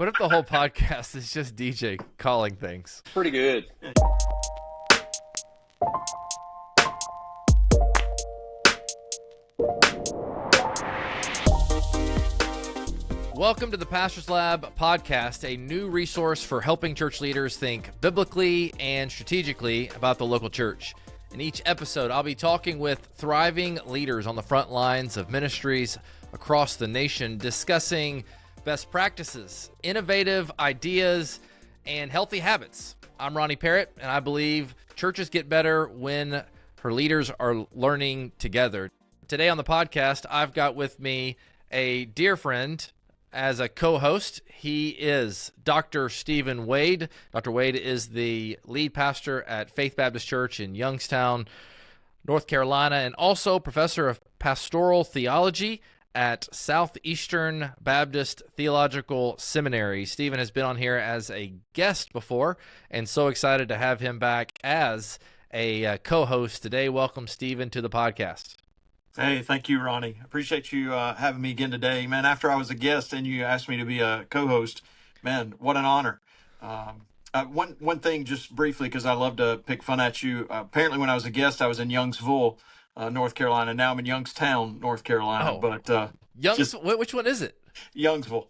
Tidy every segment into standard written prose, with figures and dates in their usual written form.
What if the whole podcast is just DJ calling things? Pretty good. Welcome to the Pastor's Lab podcast, a new resource for helping church leaders think biblically and strategically about the local church. In each episode, I'll be talking with thriving leaders on the front lines of ministries across the nation, discussing best practices, innovative ideas, and healthy habits. I'm Ronnie Parrott, and I believe churches get better when her leaders are learning together. Today on the podcast, I've got with me a dear friend as a co-host. He is Dr. Stephen Wade. Dr. Wade is the lead pastor at Faith Baptist Church in Youngstown, North Carolina, and also professor of pastoral theology at Southeastern Baptist Theological Seminary. Stephen has been on here as a guest before, and so excited to have him back as a co-host today. Welcome, Stephen, to the podcast. Hey, thank you, Ronnie. Appreciate you having me again today. Man, after I was a guest and you asked me to be a co-host, man, what an honor. One thing just briefly, because I love to pick fun at you. Apparently when I was a guest, I was in Youngsville, North Carolina. Now I'm in Youngstown, North Carolina. Oh, but which one is it? Youngsville.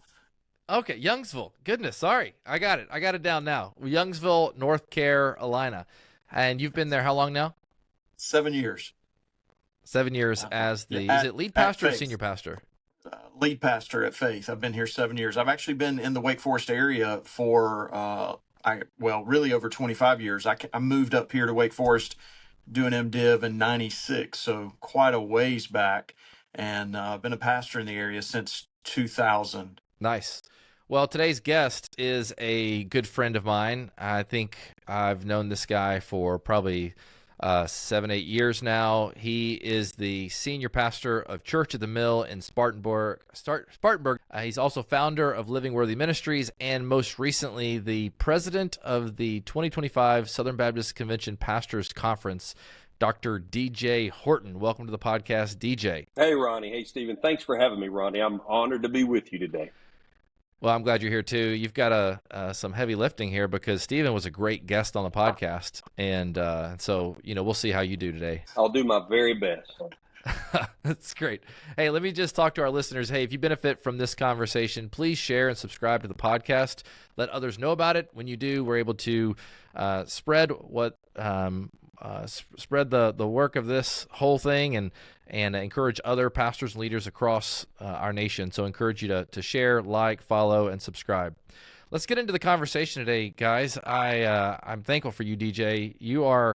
Okay, Youngsville. Goodness, sorry. I got it down now. Youngsville, North Carolina. And you've been there how long now? 7 years. 7 years as is it lead pastor or senior pastor? Lead pastor at Faith. I've been here 7 years. I've actually been in the Wake Forest area for, really over 25 years. I moved up here to Wake Forest doing MDiv in 96, so quite a ways back. And I've been a pastor in the area since 2000. Nice. Well, today's guest is a good friend of mine. I think I've known this guy for probably 7-8 years now. He is the senior pastor of Church at the Mill in Spartanburg. He's also founder of Living Worthy Ministries and most recently the president of the 2025 Southern Baptist Convention Pastors Conference, Dr. DJ Horton. Welcome to the podcast, DJ. Hey, Ronnie. Hey, Stephen. Thanks for having me, Ronnie. I'm honored to be with you today. Well, I'm glad you're here too. You've got some heavy lifting here because Stephen was a great guest on the podcast, and so we'll see how you do today. I'll do my very best. That's great. Hey, let me just talk to our listeners. Hey, if you benefit from this conversation, please share and subscribe to the podcast. Let others know about it. When you do, we're able to spread the work of this whole thing and encourage other pastors and leaders across our nation. So encourage you to share, like, follow, and subscribe. Let's get into the conversation today, guys. I'm thankful for you, DJ. You are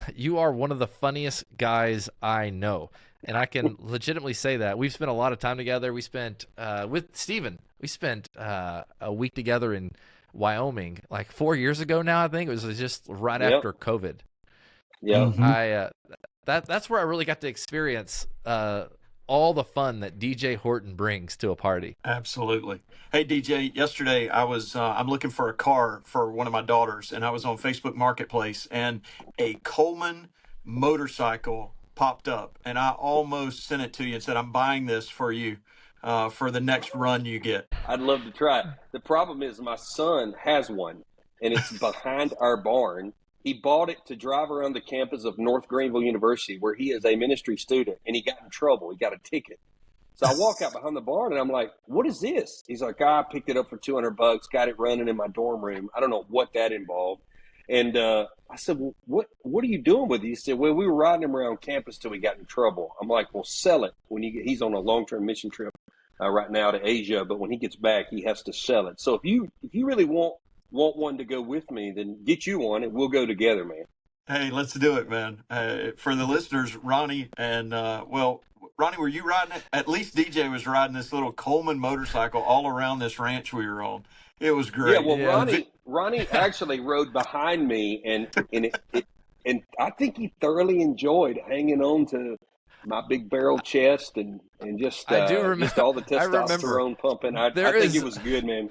one of the funniest guys I know, and I can legitimately say that. We've spent a lot of time together. We spent with Stephen. We spent a week together in Wyoming, like 4 years ago now. I think it was just right after COVID. Yeah, that's where I really got to experience all the fun that DJ Horton brings to a party. Absolutely. Hey, DJ, yesterday I'm looking for a car for one of my daughters, and I was on Facebook Marketplace, and a Coleman motorcycle popped up, and I almost sent it to you and said, I'm buying this for you for the next run you get. I'd love to try it. The problem is my son has one, and it's behind our barn. He bought it to drive around the campus of North Greenville University, where he is a ministry student, and he got in trouble. He got a ticket. So I walk out behind the barn, and I'm like, what is this? He's like, I picked it up for $200, got it running in my dorm room. I don't know what that involved. And I said, well, what are you doing with it? He said, well, we were riding him around campus till we got in trouble. I'm like, well, sell it. He's on a long-term mission trip right now to Asia, but when he gets back, he has to sell it. So if you really want one to go with me, then get you one and we'll go together, man. Hey, let's do it, man. For the listeners, Ronnie and Ronnie, were you riding it? At least DJ was riding this little Coleman motorcycle all around this ranch we were on. It was great. Yeah, well, Ronnie actually rode behind me, and I think he thoroughly enjoyed hanging on to my big barrel chest and just, just all the testosterone pumping. I think it was good, man.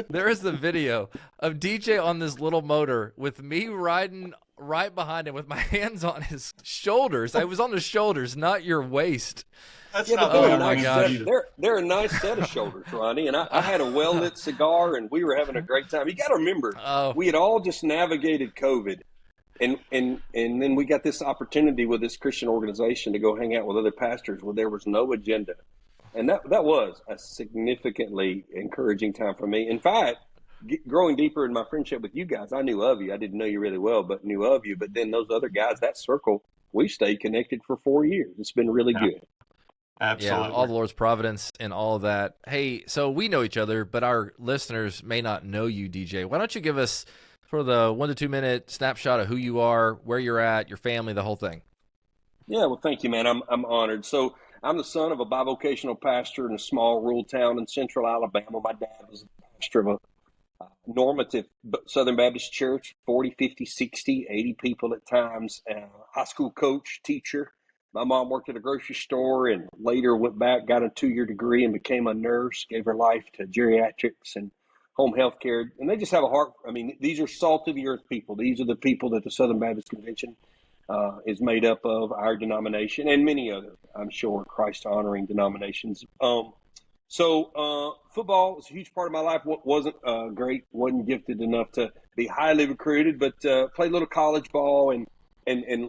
There is the video of DJ on this little motor with me riding right behind him with my hands on his shoulders. I was on his shoulders, not your waist. That's Yeah, not but the they're way a I my nice remember gosh. it set. either. They're a nice set of shoulders, Ronnie. And I had a well lit cigar, and we were having a great time. You got to remember, Oh, we had all just navigated COVID, and then we got this opportunity with this Christian organization to go hang out with other pastors where there was no agenda, and that was a significantly encouraging time for me. In fact, growing deeper in my friendship with you guys, I knew of you. I didn't know you really well, but knew of you. But then those other guys, that circle, we stayed connected for 4 years. It's been really Yeah. good. yeah, all Absolutely. the Lord's providence and all of that. Hey, so we know each other, but our listeners may not know you, DJ. Why don't you give us sort of the 1 to 2 minute snapshot of who you are, where you're at, your family, the whole thing? Yeah, well, thank you, man. I'm honored. So I'm the son of a bivocational pastor in a small rural town in central Alabama. My dad was a pastor of a normative Southern Baptist church, 40, 50, 60, 80 people at times, high school coach, teacher. My mom worked at a grocery store and later went back, got a 2-year degree and became a nurse, gave her life to geriatrics and home health care. And they just have a heart. I mean, these are salt of the earth people. These are the people that the Southern Baptist Convention is made up of, our denomination and many other, I'm sure, Christ honoring denominations. So football was a huge part of my life. Wasn't great, wasn't gifted enough to be highly recruited, but played a little college ball and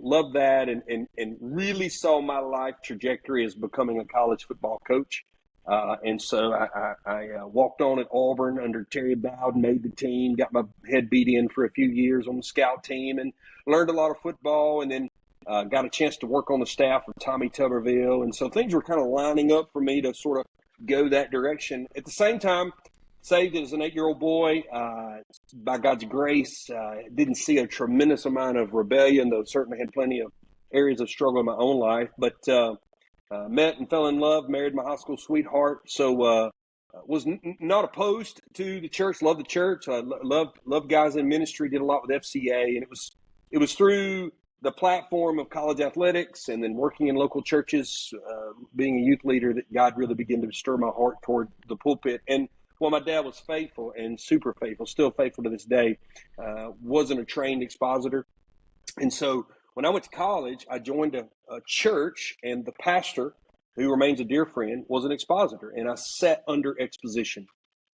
loved that and really saw my life trajectory as becoming a college football coach. And so I walked on at Auburn under Terry Bowden, made the team, got my head beat in for a few years on the scout team and learned a lot of football, and then got a chance to work on the staff of Tommy Tuberville. And so things were kind of lining up for me to sort of go that direction. At the same time, saved as an 8-year-old boy, by God's grace, didn't see a tremendous amount of rebellion, though certainly had plenty of areas of struggle in my own life. But met and fell in love, married my high school sweetheart. So was not opposed to the church, loved the church. I loved guys in ministry, did a lot with FCA. And it was through the platform of college athletics and then working in local churches, being a youth leader, that God really began to stir my heart toward the pulpit. And while my dad was faithful and super faithful, still faithful to this day, wasn't a trained expositor. And so when I went to college, I joined a church, and the pastor, who remains a dear friend, was an expositor, and I sat under exposition.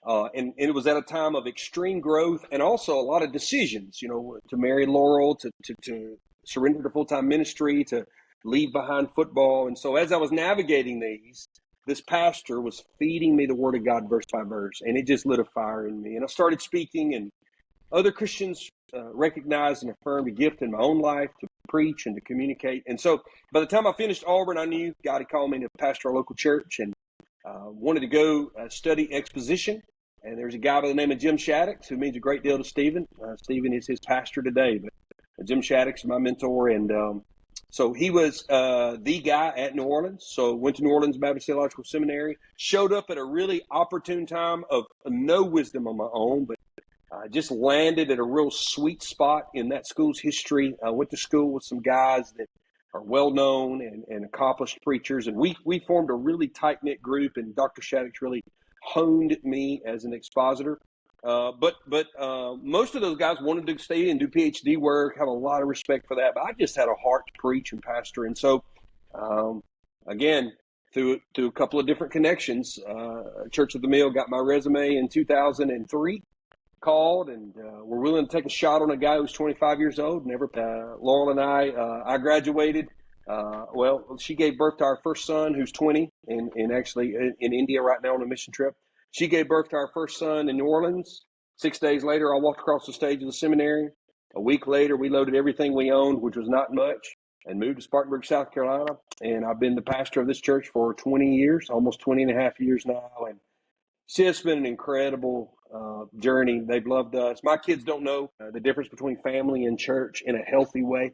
And it was at a time of extreme growth and also a lot of decisions, to marry Laurel, to surrender to full-time ministry, to leave behind football. And so as I was navigating these, this pastor was feeding me the word of God verse by verse, and it just lit a fire in me. And I started speaking, and other Christians recognized and affirmed a gift in my own life to preach and to communicate. And so by the time I finished Auburn, I knew God had called me to pastor a local church, and wanted to go study exposition. And there's a guy by the name of Jim Shaddix, who means a great deal to Stephen. Stephen is his pastor today, but Jim Shaddix is my mentor. And so he was the guy at New Orleans. So went to New Orleans Baptist Theological Seminary, showed up at a really opportune time of no wisdom of my own, but just landed at a real sweet spot in that school's history. I went to school with some guys that are well-known and accomplished preachers, and we formed a really tight-knit group, and Dr. Shaddix really honed me as an expositor. But most of those guys wanted to stay and do PhD work, have a lot of respect for that, but I just had a heart to preach and pastor. And so, again, through a couple of different connections, Church of the Mill got my resume in 2003, called, and were willing to take a shot on a guy who's 25 years old. Laurel and I graduated. She gave birth to our first son, who's 20, and actually in India right now on a mission trip. She gave birth to our first son in New Orleans. 6 days later, I walked across the stage of the seminary. A week later, we loaded everything we owned, which was not much, and moved to Spartanburg, South Carolina. And I've been the pastor of this church for 20 years, almost 20 and a half years now. And it's just been an incredible journey. They've loved us. My kids don't know the difference between family and church in a healthy way.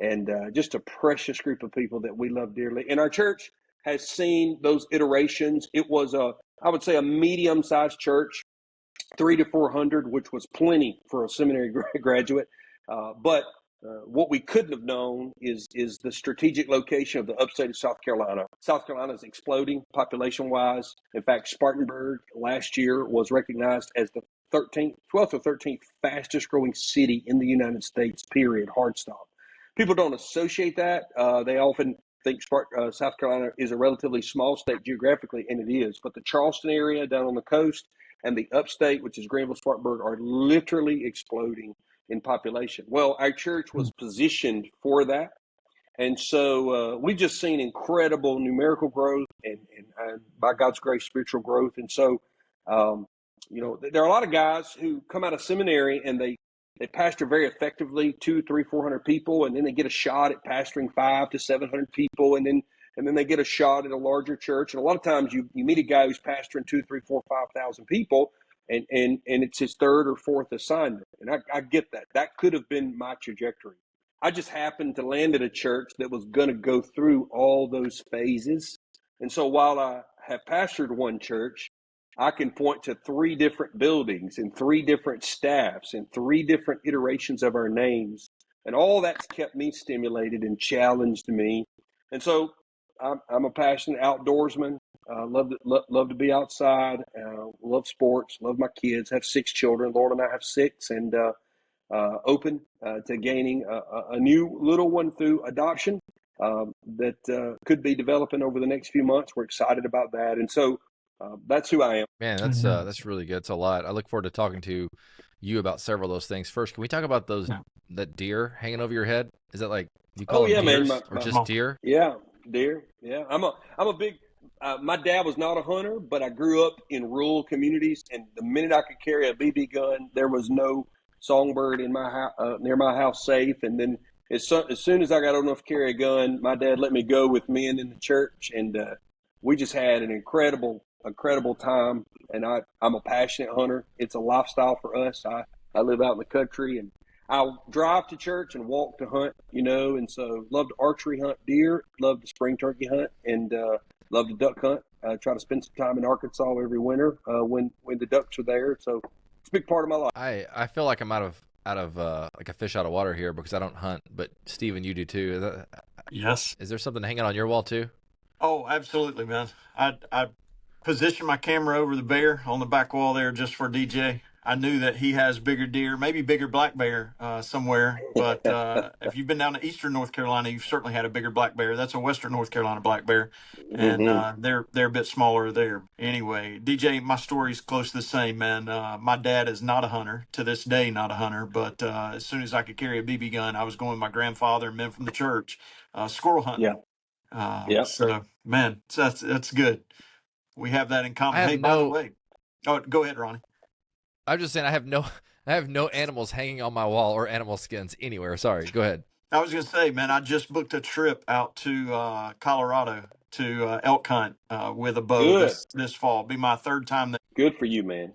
And just a precious group of people that we love dearly. And our church has seen those iterations. It was I would say a medium-sized church, 300 to 400, which was plenty for a seminary graduate. But what we couldn't have known is the strategic location of the upstate of South Carolina. South Carolina is exploding population-wise. In fact, Spartanburg last year was recognized as the 12th or 13th fastest growing city in the United States, period, hard stop. People don't associate that. They often think South Carolina is a relatively small state geographically, and it is. But the Charleston area down on the coast and the upstate, which is Greenville, Spartanburg, are literally exploding in population. Well, our church was positioned for that. And so we've just seen incredible numerical growth and by God's grace, spiritual growth. And so, there are a lot of guys who come out of seminary and they pastor very effectively 200, 300, 400 people, and then they get a shot at pastoring 500 to 700 people, and then they get a shot at a larger church. And a lot of times you meet a guy who's pastoring 2, 3, 4, 5,000 people, and it's his third or fourth assignment. And I get that. That could have been my trajectory. I just happened to land at a church that was going to go through all those phases. And so while I have pastored one church, I can point to 3 different buildings and 3 different staffs and 3 different iterations of our names. And all that's kept me stimulated and challenged me. And so I'm a passionate outdoorsman. Love to be outside. Love sports. Love my kids. Have 6 children. Lord and I have 6, and open to gaining a new little one through adoption that could be developing over the next few months. We're excited about that, and so that's who I am. Man, that's really good. It's a lot. I look forward to talking to you about several of those things. First, can we talk about that deer hanging over your head? Is that like you call them deers, or just deer? Yeah, deer. Yeah, I'm a big. My dad was not a hunter, but I grew up in rural communities, and the minute I could carry a BB gun, there was no songbird in my house, near my house safe. And then as soon as I got old enough to carry a gun, my dad let me go with men in the church, and we just had an incredible time. And I'm a passionate hunter. It's a lifestyle for us. I live out in the country, and I'll drive to church and walk to hunt, and so love to archery hunt deer, love to spring turkey hunt, and love to duck hunt. I try to spend some time in Arkansas every winter when the ducks are there. So it's a big part of my life. I feel like I'm out of like a fish out of water here because I don't hunt, but Stephen, you do too. Yes. Is there something hanging on your wall too? Oh, absolutely, man. I positioned my camera over the bear on the back wall there just for DJ. I knew that he has bigger deer, maybe bigger black bear somewhere. But if you've been down to eastern North Carolina, you've certainly had a bigger black bear. That's a western North Carolina black bear, and they're a bit smaller there. Anyway, DJ, my story's close to the same, man. My dad is not a hunter, to this day not a hunter, but as soon as I could carry a BB gun, I was going with my grandfather and men from the church squirrel hunting. Yeah. So, man, that's good. We have that in common. Hey, by the way, go ahead, Ronnie. I'm just saying I have no animals hanging on my wall or animal skins anywhere. Sorry, go ahead. I was going to say, man, I just booked a trip out to Colorado to elk hunt with a bow this fall. It'll be my 3rd time there. Good for you, man.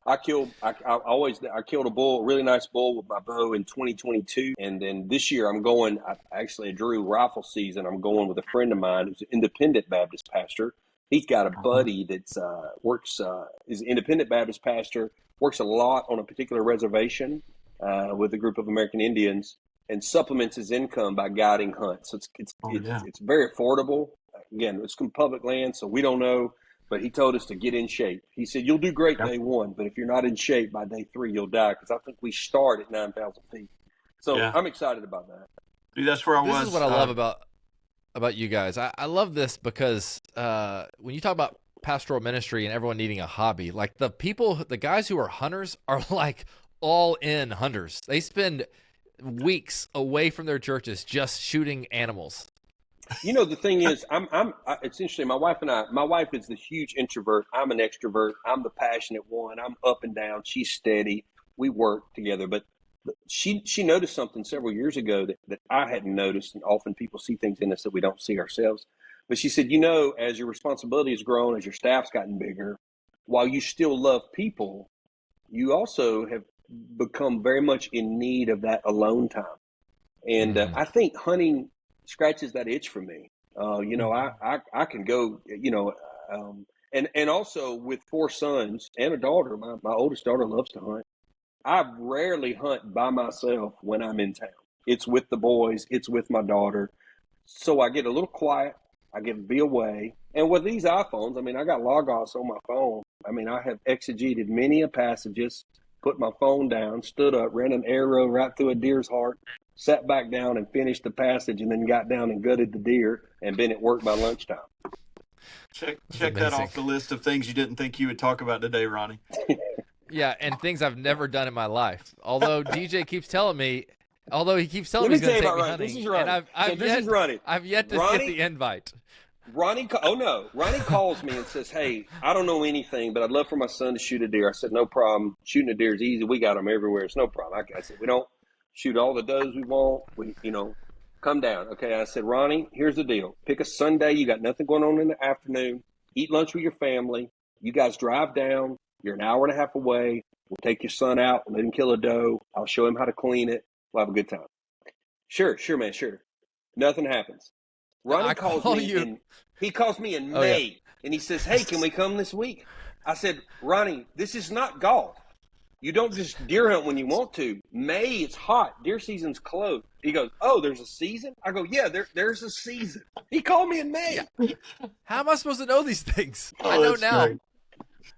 I killed a bull, a really nice bull with my bow in 2022, and then this year I'm going. Actually, Drew rifle season. I'm going with a friend of mine who's an independent Baptist pastor. He's got a buddy that's is an independent Baptist pastor. Works a lot on a particular reservation with a group of American Indians, and supplements his income by guiding hunts. So it's very affordable. Again, it's public land, so we don't know. But he told us to get in shape. He said, "You'll do great day 1, but if you're not in shape by day 3, you'll die." Because I think we start at 9,000 feet. So I'm excited about that. Dude, that's where I was. This is what I love about you guys. I love this because when you talk about pastoral ministry and everyone needing a hobby, like the guys who are hunters are like all in hunters. They spend weeks away from their churches just shooting animals. The thing is, it's interesting. My wife is the huge introvert. I'm an extrovert. I'm the passionate one. I'm up and down. She's steady. We work together. But she noticed something several years ago that I hadn't noticed. And often people see things in us that we don't see ourselves. But she said, as your responsibility has grown, as your staff's gotten bigger, while you still love people, you also have become very much in need of that alone time. And I think hunting scratches that itch for me. I can go, and also with 4 sons and a daughter, my oldest daughter loves to hunt. I rarely hunt by myself when I'm in town. It's with the boys. It's with my daughter. So I get a little quiet. I get to be away. And with these iPhones, I mean, I got Logos on my phone. I mean, I have exegeted many a passages, put my phone down, stood up, ran an arrow right through a deer's heart, sat back down and finished the passage, and then got down and gutted the deer and been at work by lunchtime. Check that off the list of things you didn't think you would talk about today, Ronnie. Yeah, and things I've never done in my life. Although DJ keeps telling me, he's going to take me hunting. This is Ronnie. I've yet to get the invite. Ronnie calls me and says, "Hey, I don't know anything, but I'd love for my son to shoot a deer." I said, "No problem. Shooting a deer is easy. We got them everywhere. It's no problem." I said, "We don't shoot all the does we want. Come down." Okay. I said, "Ronnie, here's the deal. Pick a Sunday. You got nothing going on in the afternoon. Eat lunch with your family. You guys drive down. You're an hour and a half away. We'll take your son out. Let him kill a doe. I'll show him how to clean it. We'll have a good time." Sure, man, sure. Nothing happens. Ronnie calls me in May, and he says, "Hey, can we come this week?" I said, "Ronnie, this is not golf. You don't just deer hunt when you want to. May, it's hot. Deer season's closed." He goes, "Oh, there's a season?" I go, "Yeah, there's a season." He called me in May. Yeah. How am I supposed to know these things? I know now. Great.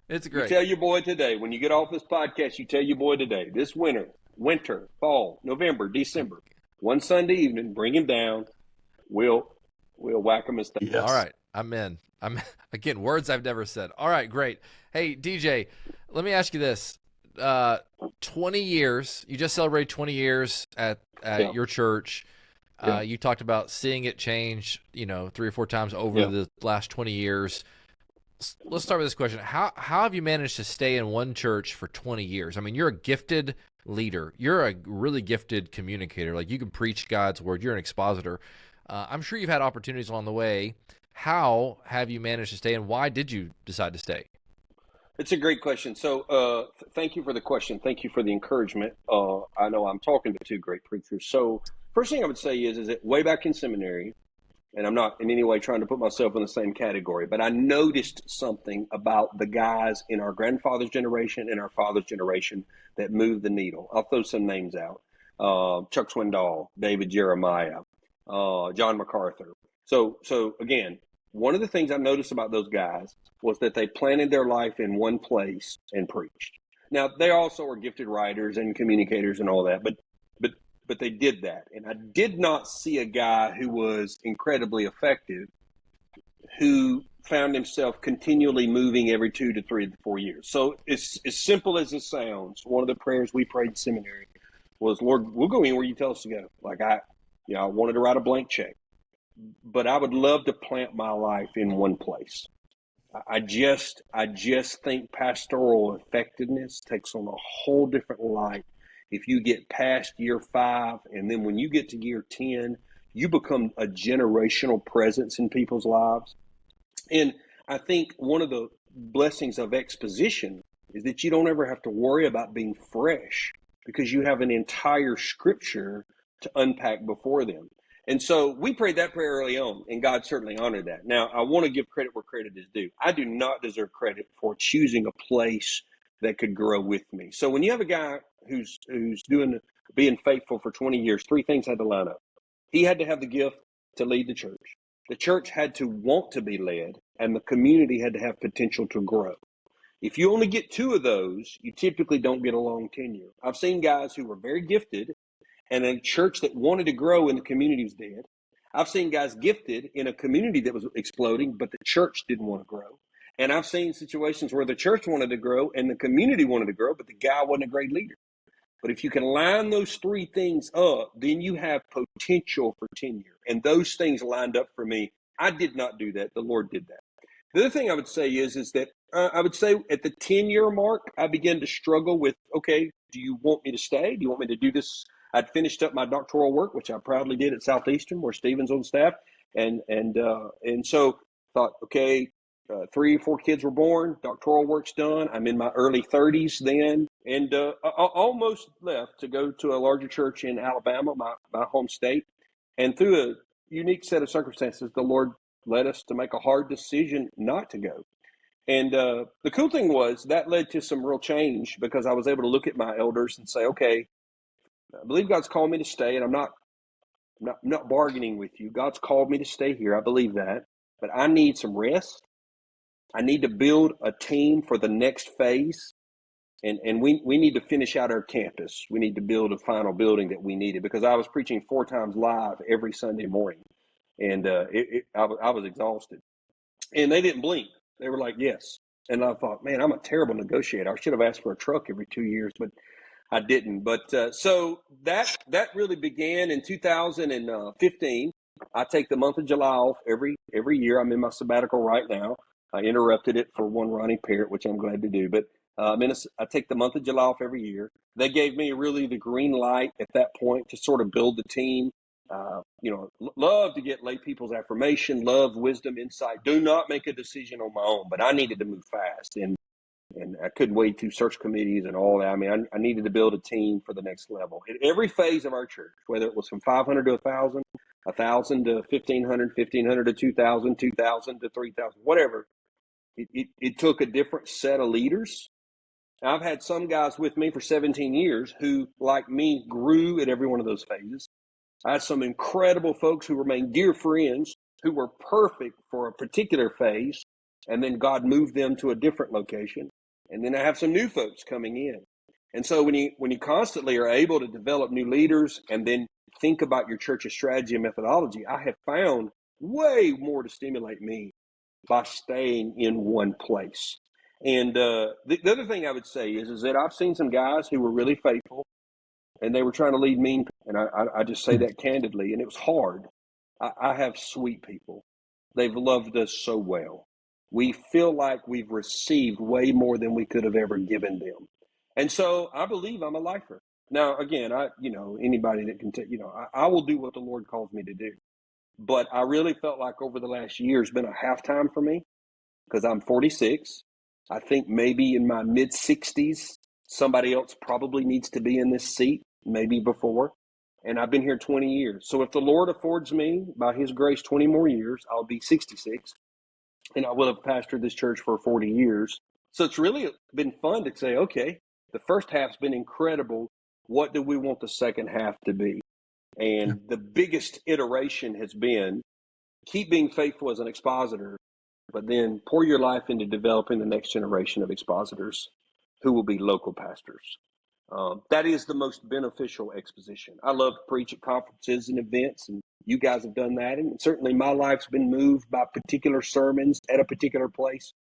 It's great. You tell your boy today, when you get off this podcast, you tell your boy today, this winter, fall, November, December, one Sunday evening, bring him down. We'll whack him as things. Yes. All right. I'm in. Again, words I've never said. All right, great. Hey, DJ, let me ask you this. 20 years, you just celebrated 20 years at your church. You talked about seeing it change, 3 or 4 times over the last 20 years. Let's start with this question. How have you managed to stay in one church for 20 years? I mean, you're a gifted leader. You're a really gifted communicator. Like, you can preach God's word. You're an expositor. I'm sure you've had opportunities along the way. How have you managed to stay, and why did you decide to stay? It's a great question. So thank you for the question. Thank you for the encouragement. I know I'm talking to 2 great preachers. So first thing I would say is that way back in seminary, and I'm not in any way trying to put myself in the same category, but I noticed something about the guys in our grandfather's generation and our father's generation that moved the needle. I'll throw some names out. Chuck Swindoll, David Jeremiah, John MacArthur. So again, one of the things I noticed about those guys was that they planted their life in one place and preached. Now, they also are gifted writers and communicators and all that, but they did that. And I did not see a guy who was incredibly effective who found himself continually moving every 2 to 3 to 4 years. So it's as simple as it sounds. One of the prayers we prayed in seminary was, "Lord, we'll go anywhere you tell us to go." Like I wanted to write a blank check, but I would love to plant my life in one place. I just think pastoral effectiveness takes on a whole different light if you get past year 5, and then when you get to year 10, you become a generational presence in people's lives. And I think one of the blessings of exposition is that you don't ever have to worry about being fresh because you have an entire scripture to unpack before them. And so we prayed that prayer early on, and God certainly honored that. Now, I want to give credit where credit is due. I do not deserve credit for choosing a place that could grow with me. So when you have a guy who's being faithful for 20 years, 3 things had to line up. He had to have the gift to lead the church. The church had to want to be led, and the community had to have potential to grow. If you only get 2 of those, you typically don't get a long tenure. I've seen guys who were very gifted and a church that wanted to grow and the community was dead. I've seen guys gifted in a community that was exploding, but the church didn't want to grow. And I've seen situations where the church wanted to grow and the community wanted to grow, but the guy wasn't a great leader. But if you can line those 3 things up, then you have potential for tenure. And those things lined up for me. I did not do that. The Lord did that. The other thing I would say is that I would say at the 10-year mark, I began to struggle with, okay, do you want me to stay? Do you want me to do this? I'd finished up my doctoral work, which I proudly did at Southeastern, where Stephen's on staff. And so thought, okay, 3 or 4 kids were born, doctoral work's done. I'm in my early 30s then, and I almost left to go to a larger church in Alabama, my home state. And through a unique set of circumstances, the Lord led us to make a hard decision not to go. And the cool thing was that led to some real change because I was able to look at my elders and say, okay, I believe God's called me to stay, and I'm not I'm not bargaining with you. God's called me to stay here. I believe that. But I need some rest. I need to build a team for the next phase. And we need to finish out our campus. We need to build a final building that we needed, because I was preaching 4 times live every Sunday morning. And I was exhausted. And they didn't blink. They were like, yes. And I thought, man, I'm a terrible negotiator. I should have asked for a truck every 2 years, but I didn't. But so that really began in 2015. I take the month of July off every year. I'm in my sabbatical right now. I interrupted it for one Ronnie Parrott, which I'm glad to do. But I take the month of July off every year. They gave me really the green light at that point to sort of build the team. Love to get lay people's affirmation, love, wisdom, insight. Do not make a decision on my own, but I needed to move fast. And I couldn't wade through search committees and all that. I mean, I needed to build a team for the next level. At every phase of our church, whether it was from 500 to 1,000, 1,000 to 1,500, 1,500 to 2,000, 2,000 to 3,000, whatever, it took a different set of leaders. I've had some guys with me for 17 years who, like me, grew at every one of those phases. I had some incredible folks who remained dear friends, who were perfect for a particular phase, and then God moved them to a different location. And then I have some new folks coming in. And so when you constantly are able to develop new leaders and then think about your church's strategy and methodology, I have found way more to stimulate me by staying in one place. And the other thing I would say is that I've seen some guys who were really faithful, and they were trying to lead mean, and I just say that candidly, and it was hard. I have sweet people. They've loved us so well. We feel like we've received way more than we could have ever given them. And so I believe I'm a lifer. Now, again, anybody that can I will do what the Lord calls me to do. But I really felt like over the last year has been a halftime for me, because I'm 46. I think maybe in my mid 60s, somebody else probably needs to be in this seat, maybe before. And I've been here 20 years. So if the Lord affords me, by his grace, 20 more years, I'll be 66. And I will have pastored this church for 40 years. So it's really been fun to say, okay, the first half's been incredible. What do we want the second half to be? And the biggest iteration has been keep being faithful as an expositor, but then pour your life into developing the next generation of expositors who will be local pastors. That is the most beneficial exposition. I love to preach at conferences and events, and you guys have done that. And certainly my life's been moved by particular sermons at a particular place.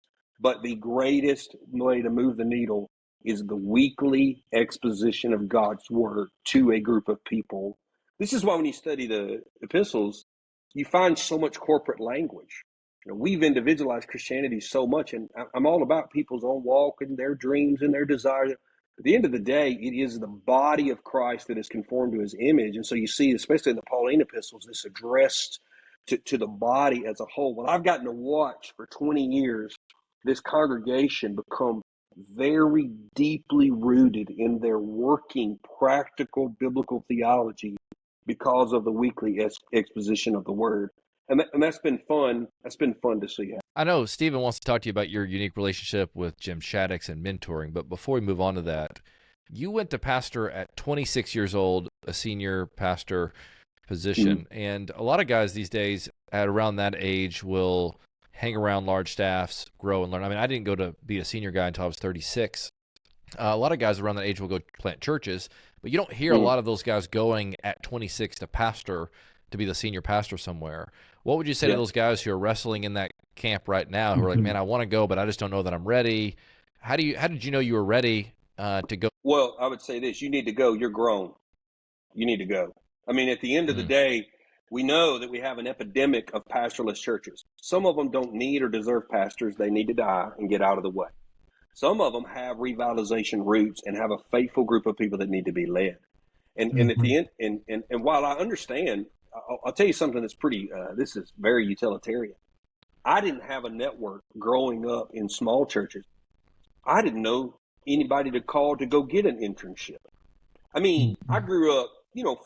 But the greatest way to move the needle is the weekly exposition of God's word to a group of people. This is why when you study the epistles, you find so much corporate language. We've individualized Christianity so much, and I'm all about people's own walk and their dreams and their desires. At the end of the day, it is the body of Christ that is conformed to his image. And so you see, especially in the Pauline epistles, this addressed to the body as a whole. Well, I've gotten to watch for 20 years this congregation become very deeply rooted in their working, practical, biblical theology because of the weekly exposition of the word. And that's been fun. That's been fun to see. I know Stephen wants to talk to you about your unique relationship with Jim Shaddix and mentoring, but before we move on to that, you went to pastor at 26 years old, a senior pastor position, and a lot of guys these days at around that age will hang around large staffs, grow and learn. I mean, I didn't go to be a senior guy until I was 36. A lot of guys around that age will go plant churches, but you don't hear a lot of those guys going at 26 to pastor, to be the senior pastor somewhere. What would you say to those guys who are wrestling in that camp right now, who are like, man, I want to go, but I just don't know that I'm ready? How did you know you were ready to go? Well, I would say this: you need to go. You're grown. You need to go. I mean, at the end of the day, we know that we have an epidemic of pastorless churches. Some of them don't need or deserve pastors. They need to die and get out of the way. Some of them have revitalization roots and have a faithful group of people that need to be led. And at the end, and while I understand, I'll tell you something that's pretty, this is very utilitarian. I didn't have a network growing up in small churches. I didn't know anybody to call to go get an internship. I mean, I grew up,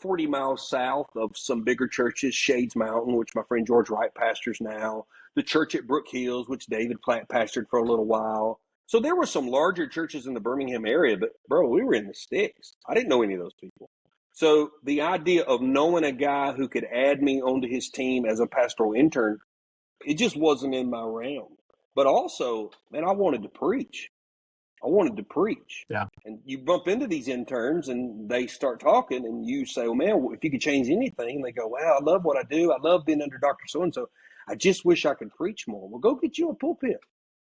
40 miles south of some bigger churches, Shades Mountain, which my friend George Wright pastors now, the church at Brook Hills, which David Platt pastored for a little while. So there were some larger churches in the Birmingham area, but bro, we were in the sticks. I didn't know any of those people. So the idea of knowing a guy who could add me onto his team as a pastoral intern, it just wasn't in my realm. But also, man, I wanted to preach. I wanted to preach. Yeah. And you bump into these interns and they start talking and you say, well, man, if you could change anything, and they go, wow, I love what I do. I love being under Dr. So-and-so. I just wish I could preach more. Well, go get you a pulpit.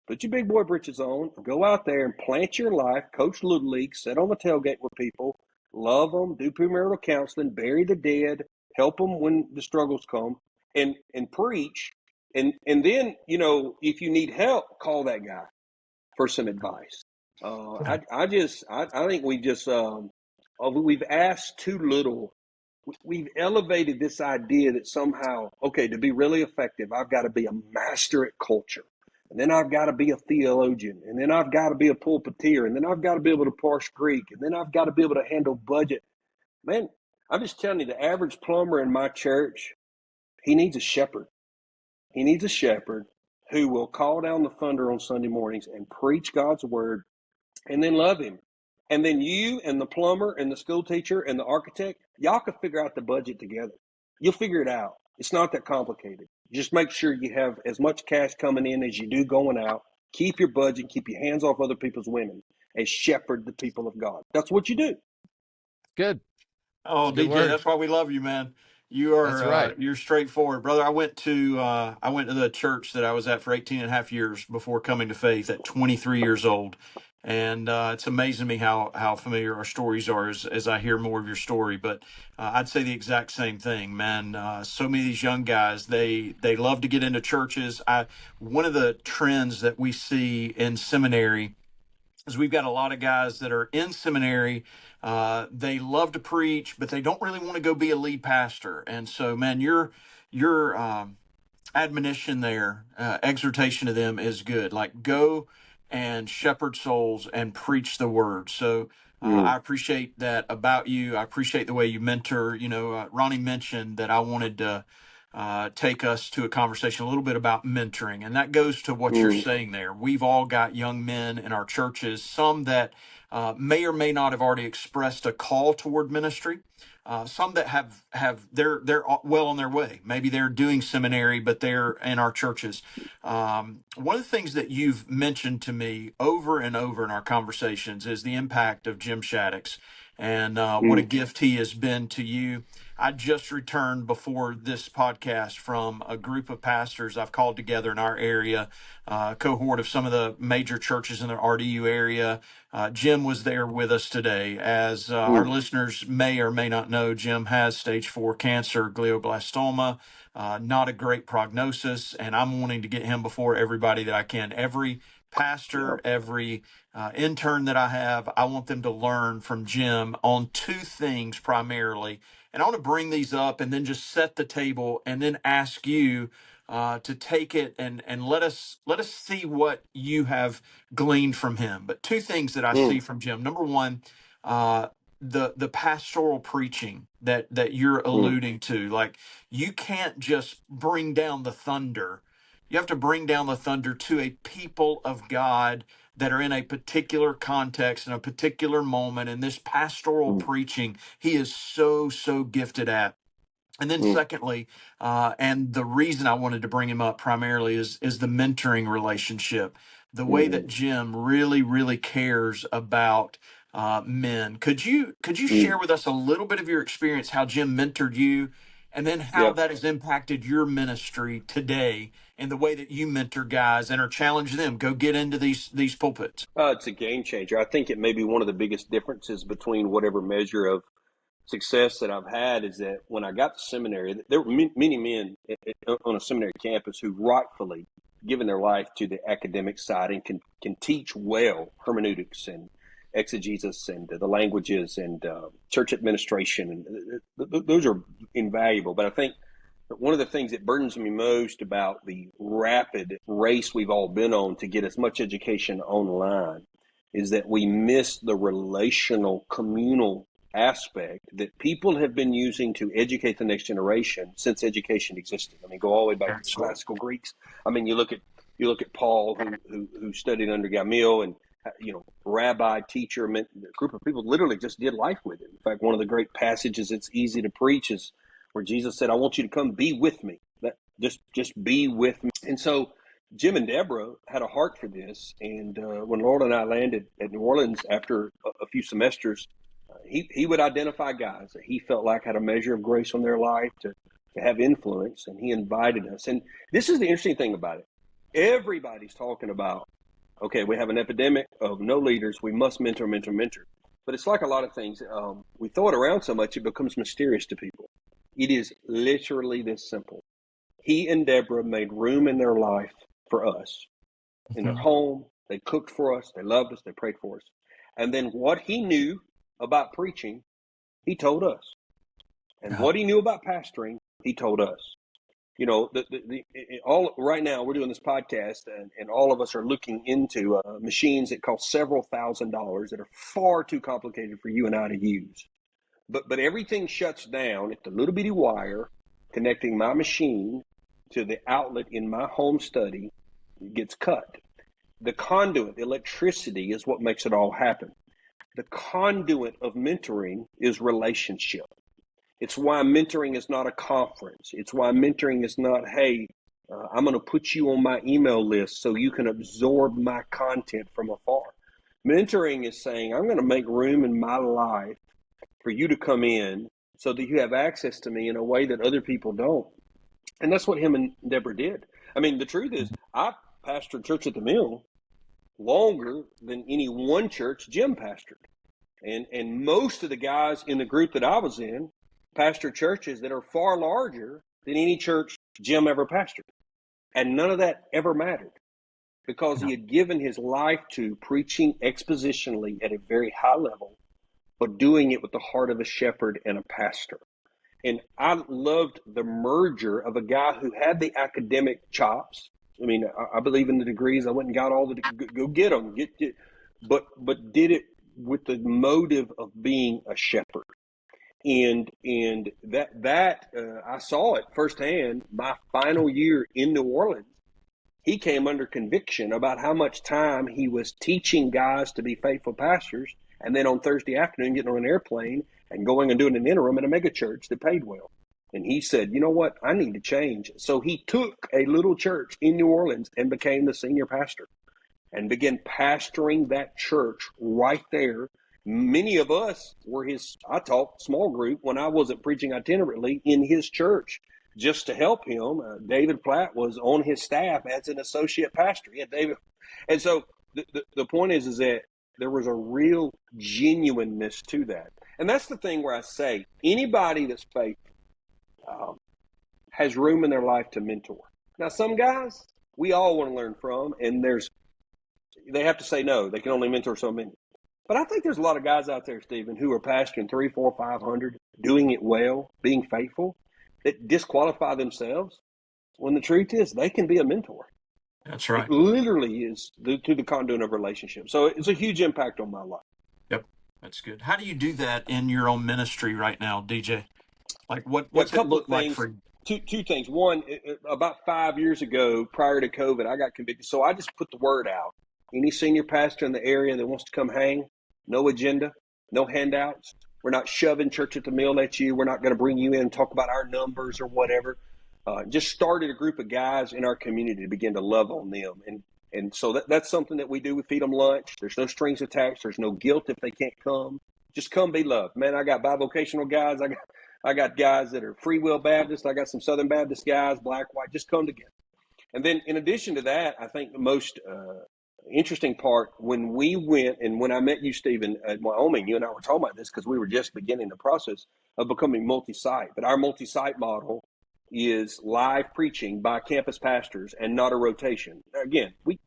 Put your big boy britches on, go out there and plant your life, coach Little League, sit on the tailgate with people, love them, do premarital counseling, bury the dead, help them when the struggles come, and preach. And then, if you need help, call that guy for some advice. I think we've asked too little. We've elevated this idea that somehow, okay, to be really effective, I've got to be a master at culture. And then I've got to be a theologian. And then I've got to be a pulpiteer. And then I've got to be able to parse Greek. And then I've got to be able to handle budget. Man, I'm just telling you, the average plumber in my church, he needs a shepherd. He needs a shepherd who will call down the thunder on Sunday mornings and preach God's word and then love him. And then you and the plumber and the school teacher and the architect, y'all can figure out the budget together. You'll figure it out. It's not that complicated. Just make sure you have as much cash coming in as you do going out. Keep your budget, keep your hands off other people's women, and shepherd the people of God. That's what you do. Good. Oh, Good DJ, word. that's why we love you, man. You are, That's right. You're straightforward, brother. I went to the church that I was at for 18 and a half years before coming to faith at 23 years old. And it's amazing to me how familiar our stories are as I hear more of your story. But I'd say the exact same thing, man. So many of these young guys, they love to get into churches. One of the trends that we see in seminary is we've got a lot of guys that are in seminary. They love to preach, but they don't really want to go be a lead pastor. And so, man, your admonition there, exhortation to them is good. Like, go and shepherd souls and preach the word. So I appreciate that about you. I appreciate the way you mentor. Ronnie mentioned that I wanted to take us to a conversation a little bit about mentoring. And that goes to what you're saying there. We've all got young men in our churches, some that may or may not have already expressed a call toward ministry. Some that they're well on their way. Maybe they're doing seminary, but they're in our churches. One of the things that you've mentioned to me over and over in our conversations is the impact of Jim Shaddix and what a gift he has been to you. I just returned before this podcast from a group of pastors I've called together in our area, a cohort of some of the major churches in the RDU area. Jim was there with us today. As our listeners may or may not know, Jim has stage 4 cancer, glioblastoma, not a great prognosis, and I'm wanting to get him before everybody that I can. Every pastor, every intern that I have, I want them to learn from Jim on 2 things primarily. And I want to bring these up and then just set the table and then ask you to take it and let us see what you have gleaned from him. But 2 things that I see from Jim. Number one, the pastoral preaching that you're alluding to. Like, you can't just bring down the thunder. You have to bring down the thunder to a people of God that are in a particular context, in a particular moment. And this pastoral preaching, he is so gifted at. And then secondly, and the reason I wanted to bring him up primarily is the mentoring relationship, the way that Jim really cares about men. Could you share with us a little bit of your experience, how Jim mentored you, and then how that has impacted your ministry today and the way that you mentor guys and are challenging them, go get into these pulpits? It's a game changer. I think it may be one of the biggest differences between whatever measure of success that I've had is that when I got to seminary, there were many men on a seminary campus who rightfully given their life to the academic side and can teach well hermeneutics and exegesis and the languages and church administration. And those are invaluable. But I think one of the things that burdens me most about the rapid race we've all been on to get as much education online is that we miss the relational, communal aspect that people have been using to educate the next generation since education existed. I mean, go all the way back to the classical Greeks. I mean, you look at Paul, who studied under Gamaliel, and rabbi, teacher, a group of people literally just did life with him. In fact, one of the great passages that's easy to preach is where Jesus said, I want you to come be with me. Just be with me. And so Jim and Deborah had a heart for this. And when Laura and I landed at New Orleans after a few semesters, he would identify guys that he felt like had a measure of grace on their life to have influence. And he invited us. And this is the interesting thing about it. Everybody's talking about, okay, we have an epidemic of no leaders. We must mentor. But it's like a lot of things. We throw it around so much, it becomes mysterious to people. It is literally this simple. He and Deborah made room in their life for us. In their home, they cooked for us. They loved us. They prayed for us. And then what he knew about preaching, he told us. And what he knew about pastoring, he told us. All right now we're doing this podcast, and all of us are looking into machines that cost several $1,000s that are far too complicated for you and I to use. But everything shuts down at the little bitty wire connecting my machine to the outlet in my home study. It gets cut. The conduit, the electricity, is what makes it all happen. The conduit of mentoring is relationship. It's why mentoring is not a conference. It's why mentoring is not, hey, I'm going to put you on my email list so you can absorb my content from afar. Mentoring is saying, I'm going to make room in my life for you to come in so that you have access to me in a way that other people don't. And that's what him and Deborah did. I mean, the truth is, I pastored church at the Mill longer than any one church Jim pastored. And most of the guys in the group that I was in pastor churches that are far larger than any church Jim ever pastored. And none of that ever mattered because he had given his life to preaching expositionally at a very high level, but doing it with the heart of a shepherd and a pastor. And I loved the merger of a guy who had the academic chops. I mean, I believe in the degrees. I went and got all the, go get them, but did it with the motive of being a shepherd. And that I saw it firsthand. My final year in New Orleans, he came under conviction about how much time he was teaching guys to be faithful pastors, and then on Thursday afternoon getting on an airplane and going and doing an interim at a mega church that paid well. And he said, you know what, I need to change. So he took a little church in New Orleans and became the senior pastor and began pastoring that church right there. Many of us were I taught small group when I wasn't preaching itinerantly in his church just to help him. David Platt was on his staff as an associate pastor. Yeah, David. And so the point is that there was a real genuineness to that. And that's the thing where I say anybody that's faithful has room in their life to mentor. Now, some guys we all want to learn from, and they have to say no. They can only mentor so many. But I think there's a lot of guys out there, Stephen, who are pastoring 300, 400, 500, doing it well, being faithful, that disqualify themselves when the truth is they can be a mentor. That's right. It literally is to the conduit of relationship. So it's a huge impact on my life. Yep. That's good. How do you do that in your own ministry right now, DJ? Like what's it look like for you? Two things. One, about 5 years ago, prior to COVID, I got convicted. So I just put the word out. Any senior pastor in the area that wants to come hang, no agenda, no handouts. We're not shoving church at the Mill at you. We're not going to bring you in and talk about our numbers or whatever. Just started a group of guys in our community to begin to love on them. And so that's something that we do. We feed them lunch. There's no strings attached. There's no guilt if they can't come. Just come be loved. Man, I got bivocational guys. I got guys that are Free Will Baptists. I got some Southern Baptist guys, black, white. Just come together. And then in addition to that, I think the most interesting part, when we went and when I met you, Stephen, at Wyoming, you and I were talking about this because we were just beginning the process of becoming multi-site. But our multi-site model is live preaching by campus pastors and not a rotation. Again, we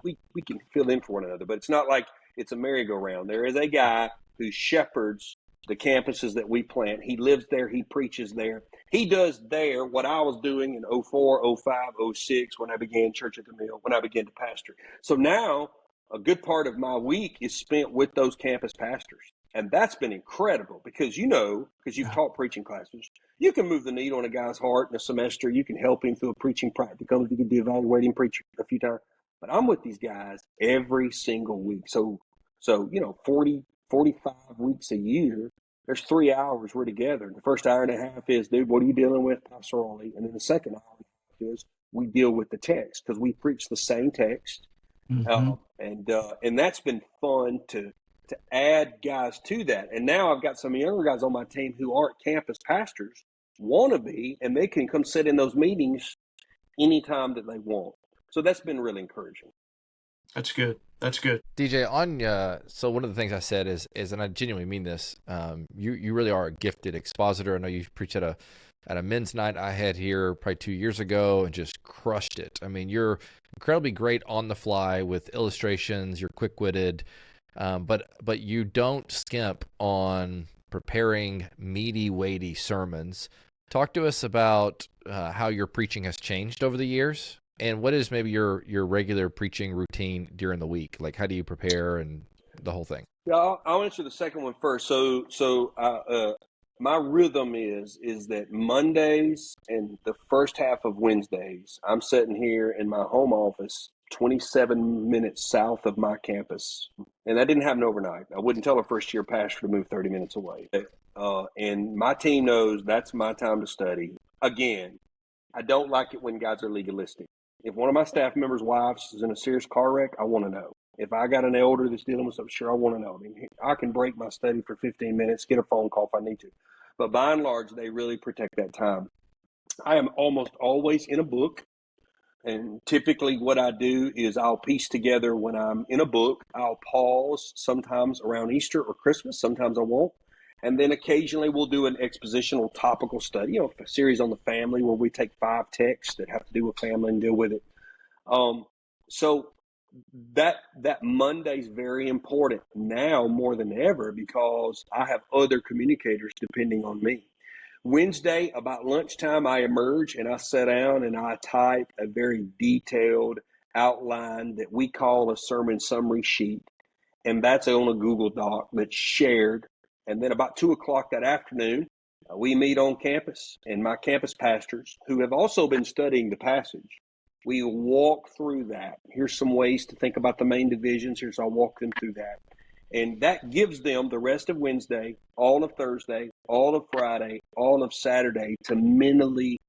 can fill in for one another, but it's not like it's a merry-go-round. There is a guy who shepherds the campuses that we plant. He lives there. He preaches there. He does there what I was doing in 04, 05, 06 when I began Church at the Mill, when I began to pastor. So now a good part of my week is spent with those campus pastors. And that's been incredible because because you've taught preaching classes, you can move the needle on a guy's heart in a semester. You can help him through a preaching practicum. You can do evaluating preacher a few times. But I'm with these guys every single week. So So, 40, 45 weeks a year, there's 3 hours we're together. The first hour and a half is, dude, what are you dealing with pastorally? And then the second hour and a half is we deal with the text, because we preach the same text. Mm-hmm. And that's been fun to add guys to that. And now I've got some younger guys on my team who aren't campus pastors, want to be, and they can come sit in those meetings anytime that they want. So that's been really encouraging. That's good. That's good. DJ, so one of the things I said is, and I genuinely mean this, you really are a gifted expositor. I know you preached at a men's night I had here probably 2 years ago and just crushed it. I mean, you're incredibly great on the fly with illustrations. You're quick-witted, but you don't skimp on preparing meaty, weighty sermons. Talk to us about how your preaching has changed over the years, and what is maybe your regular preaching routine during the week? Like, how do you prepare and the whole thing? Yeah, I'll answer the second one first. So my rhythm is that Mondays and the first half of Wednesdays, I'm sitting here in my home office, 27 minutes south of my campus. And that didn't happen overnight. I wouldn't tell a first-year pastor to move 30 minutes away. And my team knows that's my time to study. Again, I don't like it when guys are legalistic. If one of my staff members' wives is in a serious car wreck, I want to know. If I got an elder that's dealing with something, sure, I want to know. I mean, I can break my study for 15 minutes, get a phone call if I need to. But by and large, they really protect that time. I am almost always in a book. And typically what I do is I'll piece together when I'm in a book. I'll pause sometimes around Easter or Christmas. Sometimes I won't. And then occasionally we'll do an expositional topical study, a series on the family where we take 5 texts that have to do with family and deal with it. So that Monday's very important now more than ever, because I have other communicators depending on me. Wednesday, about lunchtime, I emerge and I sit down and I type a very detailed outline that we call a sermon summary sheet. And that's on a Google Doc that's shared. And then about 2 o'clock that afternoon, we meet on campus, and my campus pastors, who have also been studying the passage, we walk through that. Here's some ways to think about the main divisions. I'll walk them through that. And that gives them the rest of Wednesday, all of Thursday, all of Friday, all of Saturday to mentally,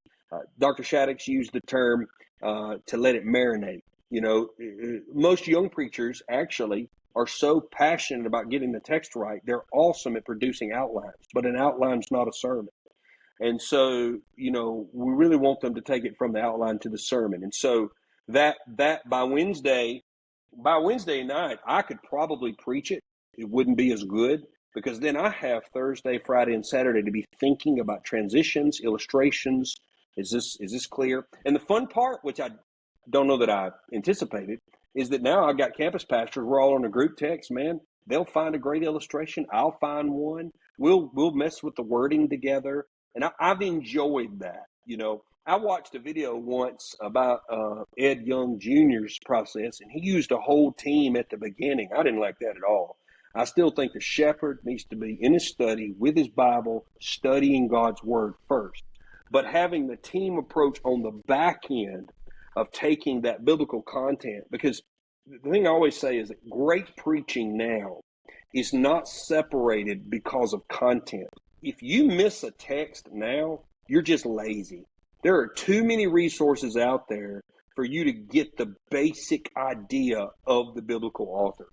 Dr. Shaddix used the term to let it marinate. Most young preachers actually are so passionate about getting the text right. They're awesome at producing outlines, but an outline's not a sermon. And so, we really want them to take it from the outline to the sermon. And so that by Wednesday night, I could probably preach it. It wouldn't be as good, because then I have Thursday, Friday, and Saturday to be thinking about transitions, illustrations. Is this clear? And the fun part, which I don't know that I anticipated, is that now I've got campus pastors. We're all on a group text, man. They'll find a great illustration. I'll find one. We'll mess with the wording together. And I've enjoyed that. I watched a video once about Ed Young Jr.'s process, and he used a whole team at the beginning. I didn't like that at all. I still think the shepherd needs to be in his study with his Bible, studying God's word first. But having the team approach on the back end of taking that biblical content, because the thing I always say is that great preaching now is not separated because of content. If you miss a text now, you're just lazy. There are too many resources out there for you to get the basic idea of the biblical author.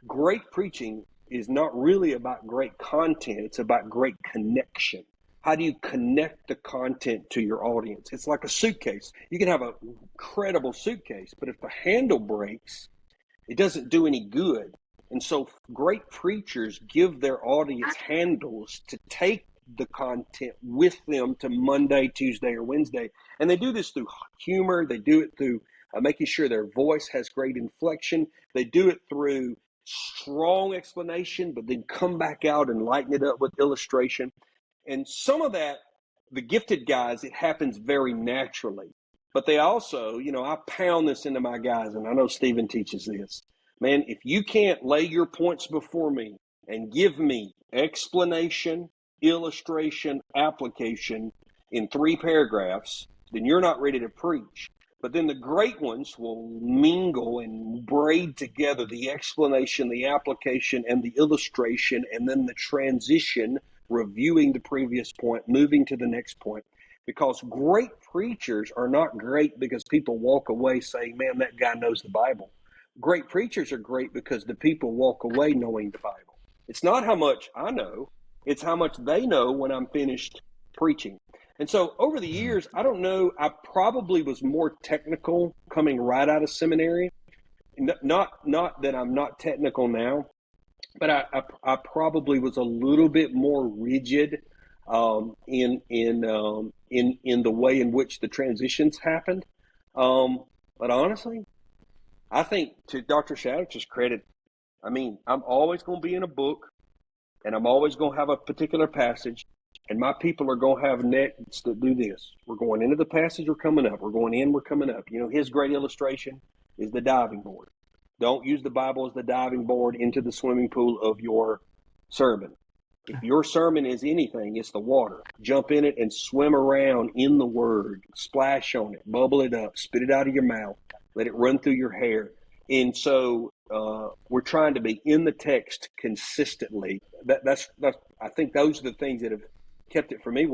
Great preaching is not really about great content. It's about great connection. How do you connect the content to your audience? It's like a suitcase. You can have an incredible suitcase, but if the handle breaks, it doesn't do any good. And so great preachers give their audience handles to take the content with them to Monday, Tuesday, or Wednesday. And they do this through humor. They do it through making sure their voice has great inflection. They do it through strong explanation, but then come back out and lighten it up with illustration. And some of that, the gifted guys, it happens very naturally. But they also, I pound this into my guys, and I know Stephen teaches this. Man, if you can't lay your points before me and give me explanation, illustration, application in 3 paragraphs, then you're not ready to preach. But then the great ones will mingle and braid together the explanation, the application, and the illustration, and then the transition, reviewing the previous point, moving to the next point. Because great preachers are not great because people walk away saying, man, that guy knows the Bible. Great preachers are great because the people walk away knowing the Bible. It's not how much I know, it's how much they know when I'm finished preaching. And so over the years, I don't know, I probably was more technical coming right out of seminary. Not that I'm not technical now, but I probably was a little bit more rigid in the way in which the transitions happened. But honestly, I think to Dr. Shaddock's credit, I mean, I'm always going to be in a book, and I'm always going to have a particular passage, and my people are going to have nets that do this. We're going into the passage, we're coming up. We're going in, we're coming up. You know, his great illustration is the diving board. Don't use the Bible as the diving board into the swimming pool of your sermon. If your sermon is anything, it's the water. Jump in it and swim around in the Word. Splash on it, bubble it up, spit it out of your mouth, let it run through your hair. And so we're trying to be in the text consistently. That's I think those are the things that have kept it for me.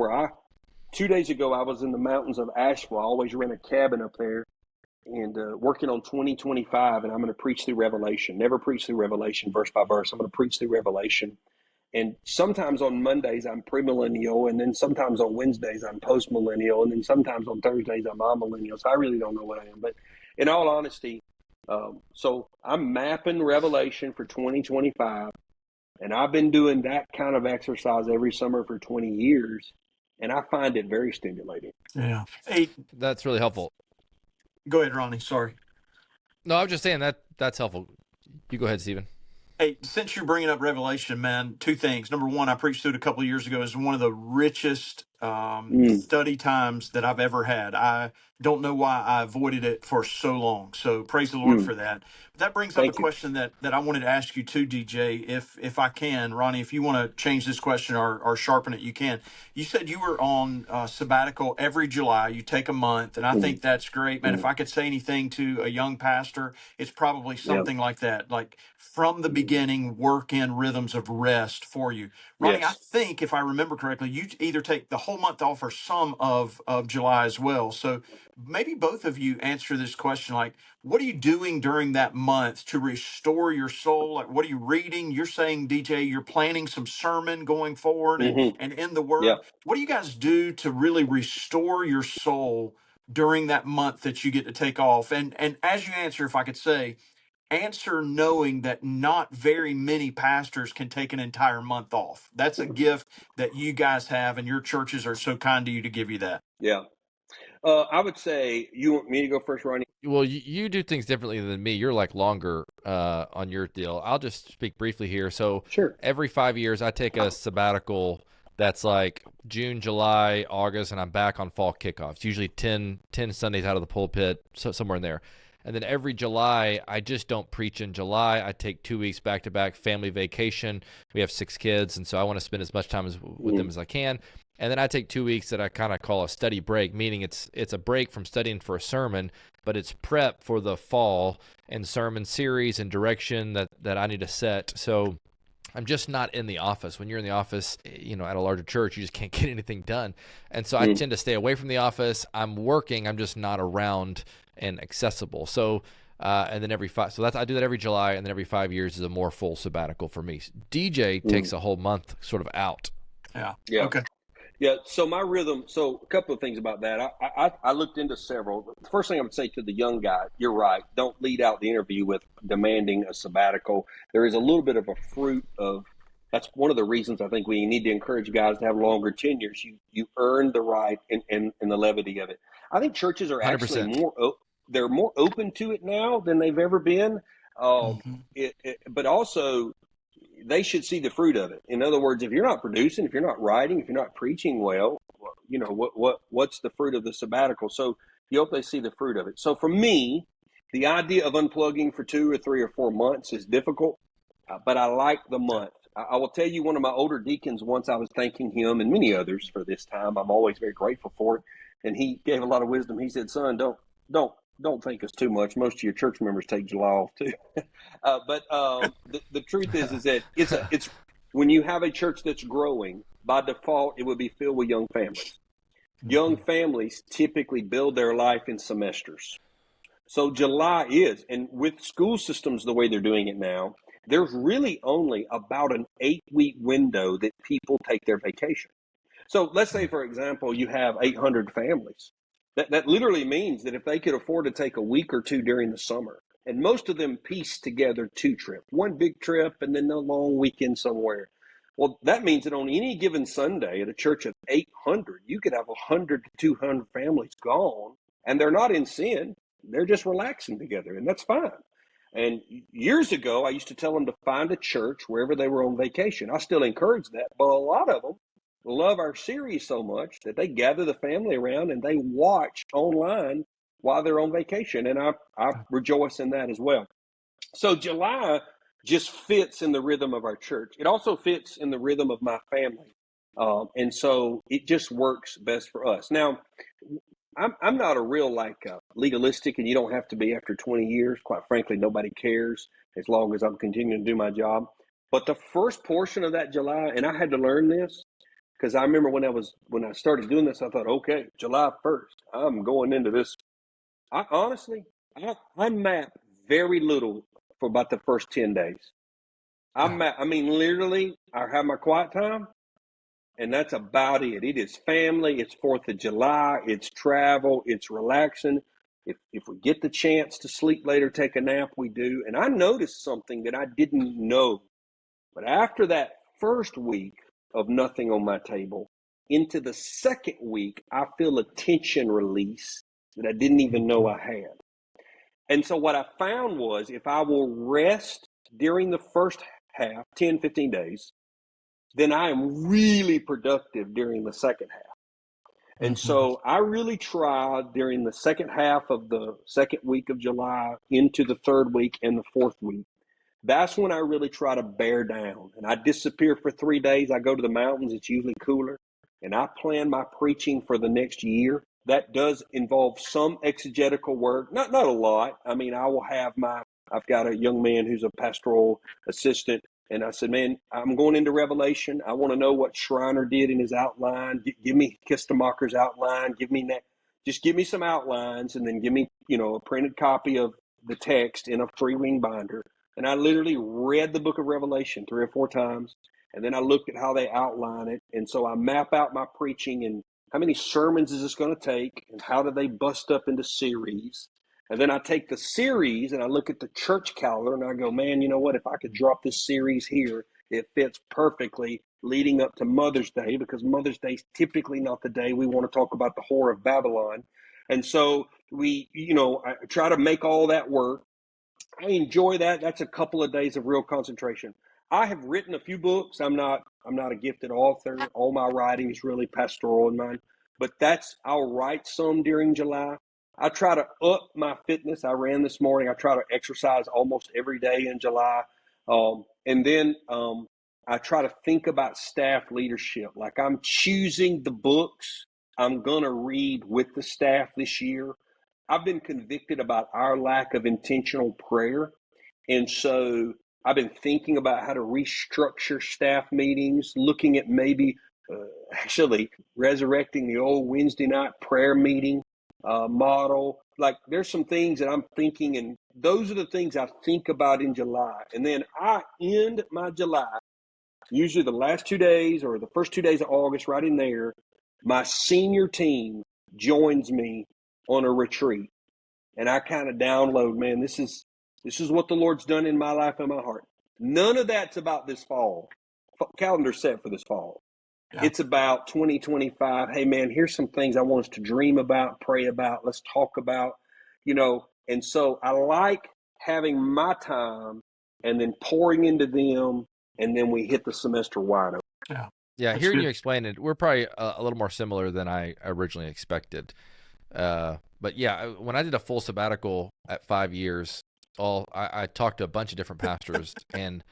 2 days ago, I was in the mountains of Asheville. I always rent a cabin up there and working on 2025, and I'm going to preach through Revelation. Never preach through Revelation verse by verse. I'm going to preach through Revelation. And sometimes on Mondays, I'm premillennial, and then sometimes on Wednesdays, I'm postmillennial, and then sometimes on Thursdays, I'm amillennial. So I really don't know what I am. But in all honesty, so I'm mapping Revelation for 2025, and I've been doing that kind of exercise every summer for 20 years, and I find it very stimulating. Yeah. Hey, That's really helpful. go ahead, Ronnie. Sorry. No, I was just saying that's helpful. You go ahead, Stephen. Hey, since you're bringing up Revelation, man, two things. Number one, I preached through it a couple of years ago. It's one of the richest study times that I've ever had. I don't know why I avoided it for so long. So praise the Lord for that. But that brings up a question that I wanted to ask you too, DJ, if I can. Ronnie, if you want to change this question or sharpen it, you can. You said you were on sabbatical every July. You take a month, and I think that's great, man. If I could say anything to a young pastor, it's probably something like that. Like from the beginning, work in rhythms of rest for you. Ronnie, I think if I remember correctly, you either take the whole month off or some of July as well. So maybe both of you answer this question. Like, what are you doing during that month to restore your soul? Like, what are you reading? You're saying, DJ, you're planning some sermon going forward and in the Word. Yeah. What do you guys do to really restore your soul during that month that you get to take off? And as you answer, if I could say, answer knowing that not very many pastors can take an entire month off. That's a gift that you guys have, and your churches are so kind to you to give you that. Yeah. I would say, you want me to go first, Ronnie? Well, you do things differently than me. You're like longer on your deal. I'll just speak briefly here. So Sure. every 5 years, I take a sabbatical that's like June, July, August, and I'm back on fall kickoffs, usually 10 Sundays out of the pulpit, so somewhere in there. And then every July, I just don't preach in July. I take 2 weeks back-to-back family vacation. We have 6 kids, and so I want to spend as much time with them as I can. And then I take 2 weeks that I kind of call a study break, meaning it's a break from studying for a sermon, but it's prep for the fall and sermon series and direction that I need to set. So I'm just not in the office. When you're in the office, you know, at a larger church, you just can't get anything done. And so I tend to stay away from the office. I'm working. I'm just not around and accessible. So and then I do that every July, and then every 5 years is a more full sabbatical for me. DJ takes a whole month sort of out. Yeah. Okay. Yeah. So my rhythm. So a couple of things about that. I looked into several. The first thing I would say to the young guy, you're right. Don't lead out the interview with demanding a sabbatical. There is a little bit of a fruit of. That's one of the reasons I think we need to encourage guys to have longer tenures. You earn the right and the levity of it. I think churches are actually 100%. they're more open to it now than they've ever been. But also, they should see the fruit of it. In other words, if you're not producing, if you're not writing, if you're not preaching well, you know, what's the fruit of the sabbatical? So you hope they see the fruit of it. So for me, the idea of unplugging for 2 or 3 or 4 months is difficult, but I like the month. I will tell you, one of my older deacons, once I was thanking him and many others for this time. I'm always very grateful for it. And he gave a lot of wisdom. He said, son, don't think it's too much. Most of your church members take July off too. The truth is that it's when you have a church that's growing, by default, it would be filled with young families. Young families typically build their life in semesters. So July is, and with school systems the way they're doing it now, there's really only about an 8-week window that people take their vacation. So let's say, for example, you have 800 families. That literally means that if they could afford to take a week or two during the summer, and most of them piece together 2 trips, one big trip and then a long weekend somewhere. Well, that means that on any given Sunday at a church of 800, you could have 100 to 200 families gone, and they're not in sin. They're just relaxing together, and that's fine. And years ago, I used to tell them to find a church wherever they were on vacation. I still encourage that, but a lot of them love our series so much that they gather the family around and they watch online while they're on vacation. And I rejoice in that as well. So July just fits in the rhythm of our church. It also fits in the rhythm of my family. And so it just works best for us. Now, I'm not a real legalistic, and you don't have to be after 20 years. Quite frankly, nobody cares as long as I'm continuing to do my job. But the first portion of that July, and I had to learn this because I remember when I started doing this, I thought, okay, July 1st, I'm going into this. I honestly map very little for about the first 10 days. Literally, I have my quiet time, and that's about it. It is family. It's 4th of July. It's travel. It's relaxing. If we get the chance to sleep later, take a nap, we do. And I noticed something that I didn't know. But after that first week of nothing on my table, into the second week, I feel a tension release that I didn't even know I had. And so what I found was if I will rest during the first half, 10, 15 days, then I am really productive during the second half. And so I really tried during the second half of the second week of July into the third week and the fourth week. That's when I really try to bear down. And I disappear for 3 days. I go to the mountains. It's usually cooler. And I plan my preaching for the next year. That does involve some exegetical work. Not a lot. I mean, I've got a young man who's a pastoral assistant. And I said, man, I'm going into Revelation. I want to know what Schreiner did in his outline. Give me Kistemacher's outline. Give me that. Just give me some outlines, and then give me, a printed copy of the text in a 3-ring binder. And I literally read the book of Revelation 3 or 4 times. And then I looked at how they outline it. And so I map out my preaching and how many sermons is this going to take, and how do they bust up into series. And then I take the series and I look at the church calendar and I go, man, you know what? If I could drop this series here, it fits perfectly leading up to Mother's Day, because Mother's Day is typically not the day we want to talk about the whore of Babylon. And so I try to make all that work. I enjoy that. That's a couple of days of real concentration. I have written a few books. I'm not a gifted author. All my writing is really pastoral in mine, but I'll write some during July. I try to up my fitness. I ran this morning. I try to exercise almost every day in July. And then I try to think about staff leadership. Like, I'm choosing the books I'm going to read with the staff this year. I've been convicted about our lack of intentional prayer. And so I've been thinking about how to restructure staff meetings, looking at maybe actually resurrecting the old Wednesday night prayer meeting model. Like, there's some things that I'm thinking, and those are the things I think about in July. And then I end my July, usually the last 2 days or the first 2 days of August, right in there. My senior team joins me on a retreat, and I kind of download, man, this is what the Lord's done in my life and my heart. None of that's about this fall. Calendar set for this fall. Yeah. It's about 2025. Hey, man, here's some things I want us to dream about, pray about, let's talk about, And so I like having my time and then pouring into them, and then we hit the semester wide open. Yeah. That's Hearing good. you explain it, we're probably a little more similar than I originally expected. But yeah, when I did a full sabbatical at 5 years, I talked to a bunch of different pastors, and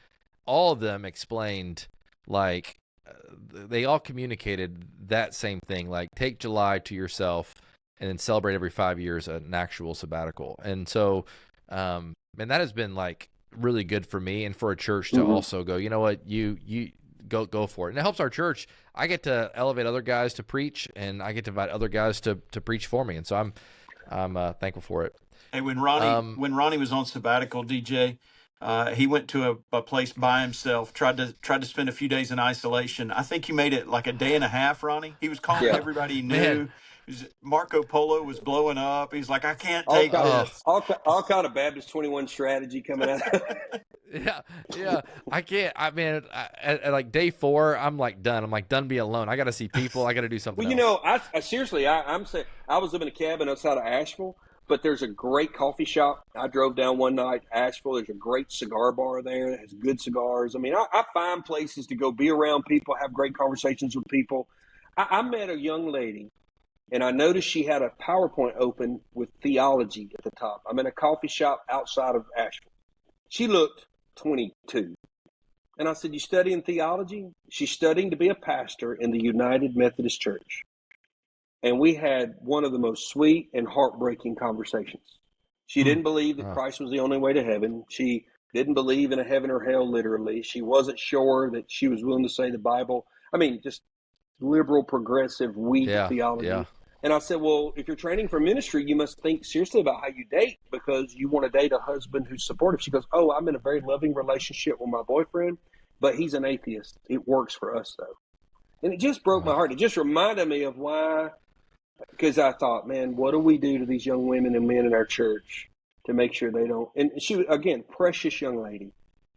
all of them explained, they all communicated that same thing, like, take July to yourself and then celebrate every 5 years an actual sabbatical. And so, and that has been like really good for me and for a church to also go, you know what, you go for it. And it helps our church. I get to elevate other guys to preach, and I get to invite other guys to preach for me. And so I'm thankful for it. Hey, when Ronnie was on sabbatical, DJ, he went to a place by himself, tried to spend a few days in isolation. I think he made it like a day and a half, Ronnie. He was calling everybody he knew. Marco Polo was blowing up. He's like, I can't take this. All kind of Baptist 21 strategy coming out. Yeah. I can't. I mean, at like day 4, I'm like done. I'm like done being alone. I got to see people. I got to do something. Well, you know, I seriously, I'm saying, I was living in a cabin outside of Asheville, but there's a great coffee shop. I drove down one night, Asheville. There's a great cigar bar there that has good cigars. I mean, I find places to go be around people, have great conversations with people. I met a young lady, and I noticed she had a PowerPoint open with theology at the top. I'm in a coffee shop outside of Asheville. She looked 22. And I said, you studying theology? She's studying to be a pastor in the United Methodist Church. And we had one of the most sweet and heartbreaking conversations. She didn't believe that Christ was the only way to heaven. She didn't believe in a heaven or hell, literally. She wasn't sure that she was willing to say the Bible. I mean, just liberal, progressive, weak theology. Yeah. And I said, well, if you're training for ministry, you must think seriously about how you date, because you want to date a husband who's supportive. She goes, oh, I'm in a very loving relationship with my boyfriend, but he's an atheist. It works for us, though. And it just broke my heart. It just reminded me of why, because I thought, man, what do we do to these young women and men in our church to make sure they don't? And she was, again, precious young lady,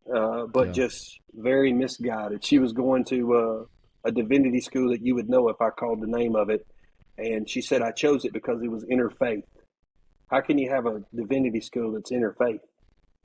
but just very misguided. She was going to a divinity school that you would know if I called the name of it. And she said, I chose it because it was interfaith. How can you have a divinity school that's interfaith?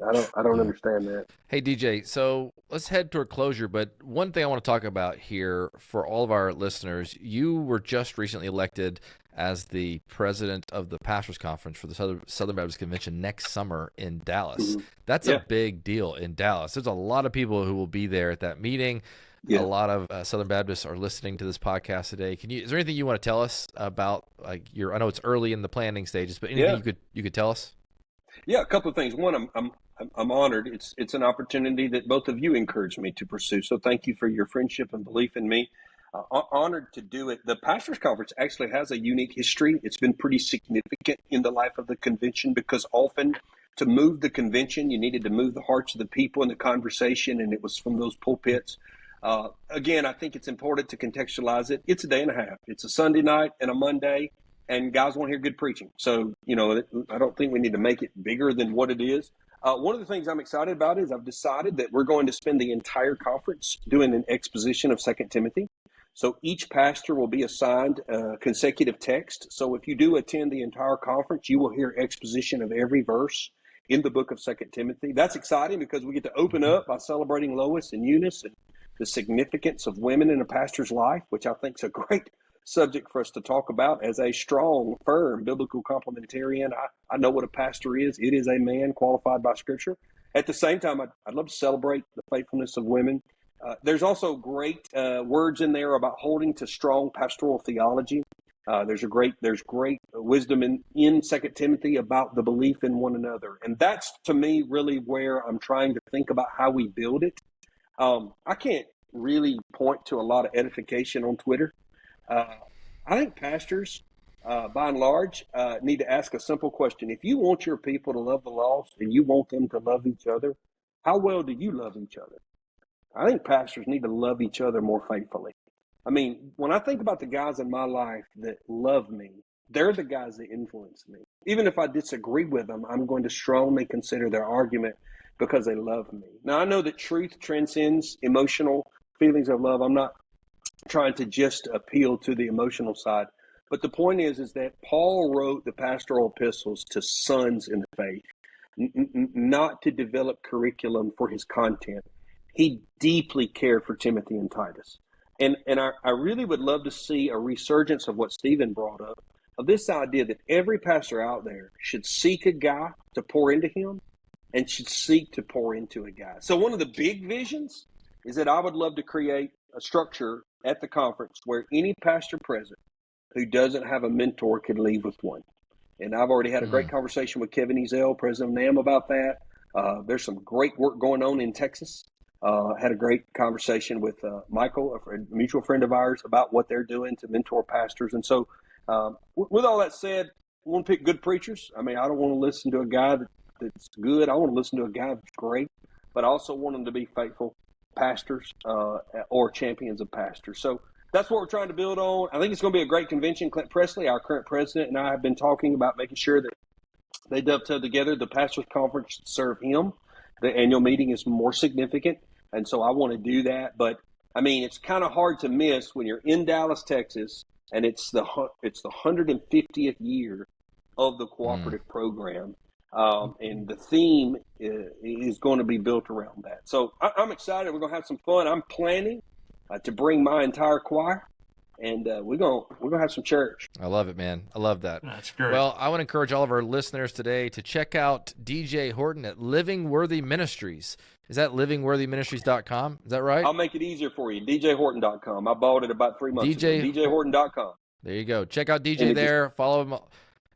I don't understand that. Hey, DJ, so let's head toward closure. But one thing I want to talk about here for all of our listeners, you were just recently elected as the president of the Pastors Conference for the Southern Baptist Convention next summer in Dallas. That's a big deal in Dallas. There's a lot of people who will be there at that meeting. A lot of Southern Baptists are listening to this podcast today. Is there anything you want to tell us about I know it's early in the planning stages, but anything you could tell us? Yeah, a couple of things. One, I'm honored. It's an opportunity that both of you encouraged me to pursue. So thank you for your friendship and belief in me. Honored to do it. The Pastors Conference actually has a unique history. It's been pretty significant in the life of the convention, because often to move the convention, you needed to move the hearts of the people in the conversation, and it was from those pulpits. Again, I think it's important to contextualize it. It's a day and a half. It's a Sunday night and a Monday, and guys want to hear good preaching. So, I don't think we need to make it bigger than what it is. One of the things I'm excited about is I've decided that we're going to spend the entire conference doing an exposition of 2 Timothy. So each pastor will be assigned a consecutive text. So if you do attend the entire conference, you will hear exposition of every verse in the book of 2 Timothy. That's exciting because we get to open up by celebrating Lois and Eunice and the significance of women in a pastor's life, which I think is a great subject for us to talk about as a strong, firm, biblical complementarian. I know what a pastor is. It is a man qualified by Scripture. At the same time, I'd love to celebrate the faithfulness of women. There's also great words in there about holding to strong pastoral theology. There's great wisdom in 2 Timothy about the belief in one another. And that's, to me, really where I'm trying to think about how we build it. I can't really point to a lot of edification on Twitter. I think pastors, by and large, need to ask a simple question. If you want your people to love the lost and you want them to love each other, how well do you love each other? I think pastors need to love each other more faithfully. I mean, when I think about the guys in my life that love me, they're the guys that influence me. Even if I disagree with them, I'm going to strongly consider their argument because they love me. Now, I know that truth transcends emotional feelings of love. I'm not trying to just appeal to the emotional side. But the point is that Paul wrote the pastoral epistles to sons in the faith, not to develop curriculum for his content. He deeply cared for Timothy and Titus. And I really would love to see a resurgence of what Stephen brought up, of this idea that every pastor out there should seek a guy to pour into him and should seek to pour into a guy. So one of the big visions is that I would love to create a structure at the conference where any pastor present who doesn't have a mentor could leave with one. And I've already had a great conversation with Kevin Ezell, president of NAM, about that. There's some great work going on in Texas. Had a great conversation with Michael, a mutual friend of ours, about what they're doing to mentor pastors. And so with all that said, I want to pick good preachers. I mean, I don't want to listen to a guy that's good. I want to listen to a guy that's great, but I also want them to be faithful pastors or champions of pastors. So that's what we're trying to build on. I think it's going to be a great convention. Clint Presley, our current president, and I have been talking about making sure that they dovetail together. The pastors conference should serve him. The annual meeting is more significant, and so I want to do that. But I mean, it's kind of hard to miss when you're in Dallas, Texas, and it's the 150th year of the cooperative program, and the theme is going to be built around that. So I'm excited. We're going to have some fun. I'm planning to bring my entire choir, and we're gonna have some church. I love it, man. I love that. That's great. Well, I want to encourage all of our listeners today to check out DJ Horton at Living Worthy Ministries. Is that livingworthyministries.com? Is that right? I'll make it easier for you. DJHorton.com. I bought it about 3 months ago. DJHorton.com. There you go. Check out DJ there. Follow him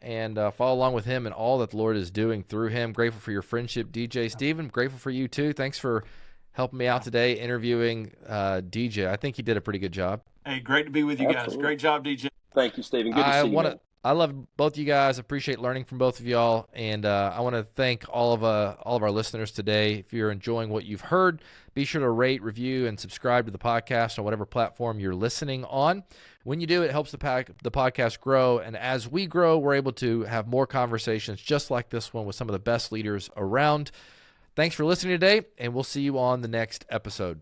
and follow along with him and all that the Lord is doing through him. Grateful for your friendship, DJ Stephen. Grateful for you too. Thanks for helping me out today interviewing DJ. I think he did a pretty good job. Hey, great to be with you guys. Great job, DJ. Thank you, Stephen. Good to see you. I love both you guys. Appreciate learning from both of y'all, and I want to thank all of our listeners today. If you're enjoying what you've heard, be sure to rate, review, and subscribe to the podcast on whatever platform you're listening on. When you do, it helps the podcast grow, and as we grow, we're able to have more conversations just like this one with some of the best leaders around. Thanks for listening today, and we'll see you on the next episode.